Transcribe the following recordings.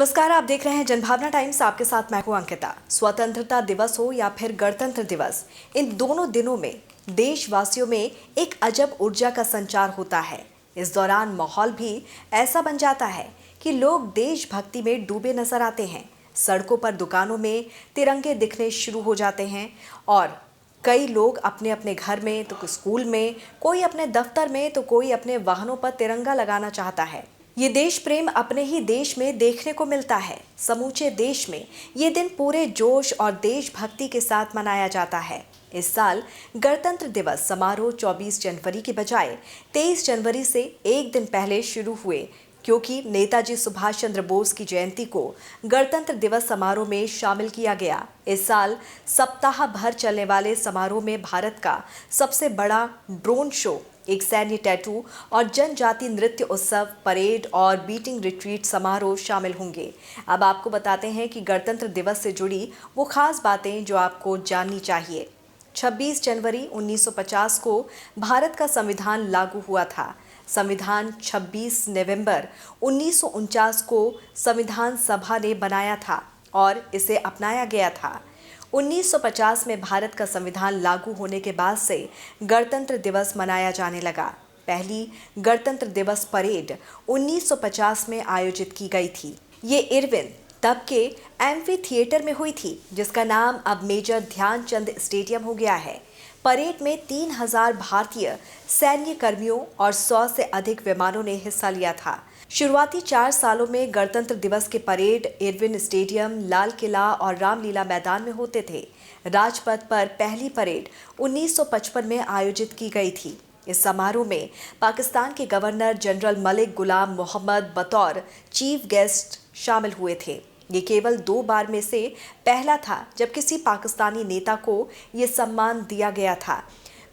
नमस्कार, आप देख रहे हैं जनभावना टाइम्स। आपके साथ मैं हूं अंकिता। स्वतंत्रता दिवस हो या फिर गणतंत्र दिवस, इन दोनों दिनों में देशवासियों में एक अजब ऊर्जा का संचार होता है। इस दौरान माहौल भी ऐसा बन जाता है कि लोग देशभक्ति में डूबे नजर आते हैं। सड़कों पर दुकानों में तिरंगे दिखने शुरू हो जाते हैं और कई लोग अपने अपने घर में, तो स्कूल में, कोई अपने दफ्तर में, तो कोई अपने वाहनों पर तिरंगा लगाना चाहता है। ये देश प्रेम अपने ही देश में देखने को मिलता है। समूचे देश में ये दिन पूरे जोश और देशभक्ति के साथ मनाया जाता है। इस साल गणतंत्र दिवस समारोह 24 जनवरी की बजाय 23 जनवरी से एक दिन पहले शुरू हुए, क्योंकि नेताजी सुभाष चंद्र बोस की जयंती को गणतंत्र दिवस समारोह में शामिल किया गया। इस साल सप्ताह भर चलने वाले समारोह में भारत का सबसे बड़ा ड्रोन शो, एक सैन्य टैटू और जनजाति नृत्य उत्सव, परेड और बीटिंग रिट्रीट समारोह शामिल होंगे। अब आपको बताते हैं कि गणतंत्र दिवस से जुड़ी वो खास बातें जो आपको जाननी चाहिए। 26 जनवरी 1950 को भारत का संविधान लागू हुआ था। संविधान 26 नवंबर 1949 को संविधान सभा ने बनाया था और इसे अपनाया गया था। 1950 में भारत का संविधान लागू होने के बाद से गणतंत्र दिवस मनाया जाने लगा। पहली गणतंत्र दिवस परेड 1950 में आयोजित की गई थी। ये इरविन तब के एम्फी थिएटर में हुई थी, जिसका नाम अब मेजर ध्यानचंद स्टेडियम हो गया है। परेड में 3000 भारतीय सैन्य कर्मियों और 100 से अधिक विमानों ने हिस्सा लिया था। शुरुआती 4 सालों में गणतंत्र दिवस के parade Irwin stadium, Lal Qila और रामलीला मैदान में होते थे। राजपथ पर पहली परेड 1955 में आयोजित की गई थी। इस समारोह में पाकिस्तान के गवर्नर जनरल मलिक गुलाम मोहम्मद बतौर चीफ गेस्ट शामिल हुए थे। ये केवल 2 बार में से पहला था जब किसी पाकिस्तानी नेता को ये सम्मान दिया गया था।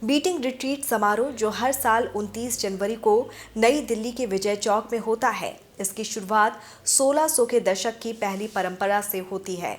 बीटिंग रिट्रीट समारोह, जो हर साल 29 जनवरी को नई दिल्ली के विजय चौक में होता है, इसकी शुरुआत 1600 के दशक की पहली परंपरा से होती है।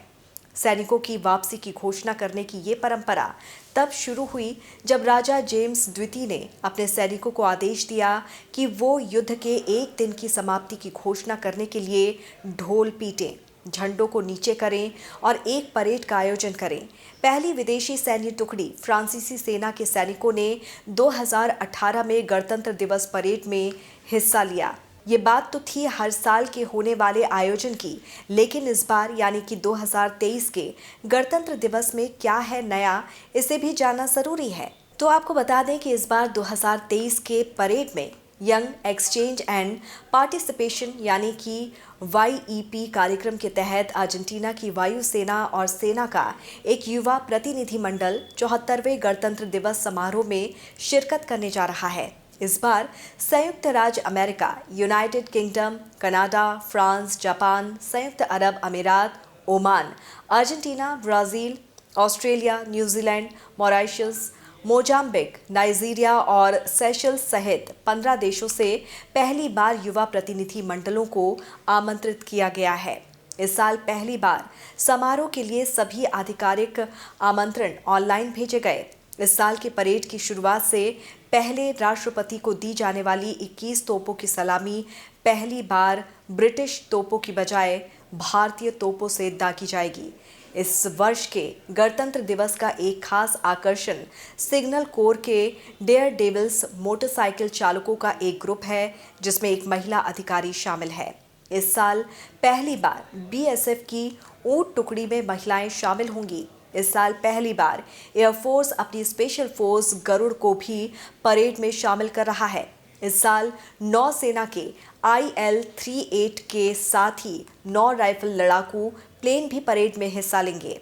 सैनिकों की वापसी की घोषणा करने की ये परंपरा तब शुरू हुई जब राजा जेम्स द्वितीय ने अपने सैनिकों को आदेश दिया कि वो युद्ध के एक दिन की समाप्ति की घोषणा करने के लिए ढोल पीटें, झंडों को नीचे करें और एक परेड का आयोजन करें। पहली विदेशी सैन्य टुकड़ी फ्रांसीसी सेना के सैनिकों ने 2018 में गणतंत्र दिवस परेड में हिस्सा लिया। ये बात तो थी हर साल के होने वाले आयोजन की, लेकिन इस बार यानी कि 2023 के गणतंत्र दिवस में क्या है नया, इसे भी जानना जरूरी है। तो आपको बता दें कि इस बार 2023 के परेड में यंग एक्सचेंज एंड पार्टिसिपेशन यानी कि YEP कार्यक्रम के तहत अर्जेंटीना की वायुसेना और सेना का एक युवा प्रतिनिधि मंडल 74वें गणतंत्र दिवस समारोह में शिरकत करने जा रहा है। इस बार संयुक्त राज्य America, United kingdom, Canada, France, Japan, संयुक्त अरब अमीरात, Oman, Argentina, Brazil, Australia, New Zealand, Mauritius, Mozambique, Nigeria और सेशल्स सहित 15 देशों से पहली बार युवा प्रतिनिधि मंडलों को आमंत्रित किया गया है। इस साल पहली बार समारोह के लिए सभी आधिकारिक आमंत्रण ऑनलाइन भेजे गए। इस साल के परेड की शुरुआत से पहले राष्ट्रपति को दी जाने वाली 21 तोपों की सलामी पहली बार ब्रिटिश तोपों की बजाय भारतीय तोपों से दागी जाएगी। इस वर्ष के गणतंत्र दिवस का एक खास आकर्षण सिग्नल कोर के डेयर डेविल्स मोटरसाइकिल चालकों का एक ग्रुप है, जिसमें एक महिला अधिकारी शामिल है। इस साल पहली बार BSF की ऊंट टुकड़ी में महिलाएं शामिल होंगी। इस साल पहली बार एयरफोर्स अपनी स्पेशल फोर्स गरुड़ को भी परेड में शामिल कर रहा है। इस साल नौसेना के IL-38 के साथ ही 9 राइफल लड़ाकू प्लेन भी परेड में हिस्सा लेंगे।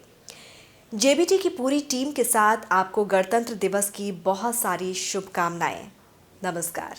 JBT की पूरी टीम के साथ आपको गणतंत्र दिवस की बहुत सारी शुभकामनाएं। नमस्कार।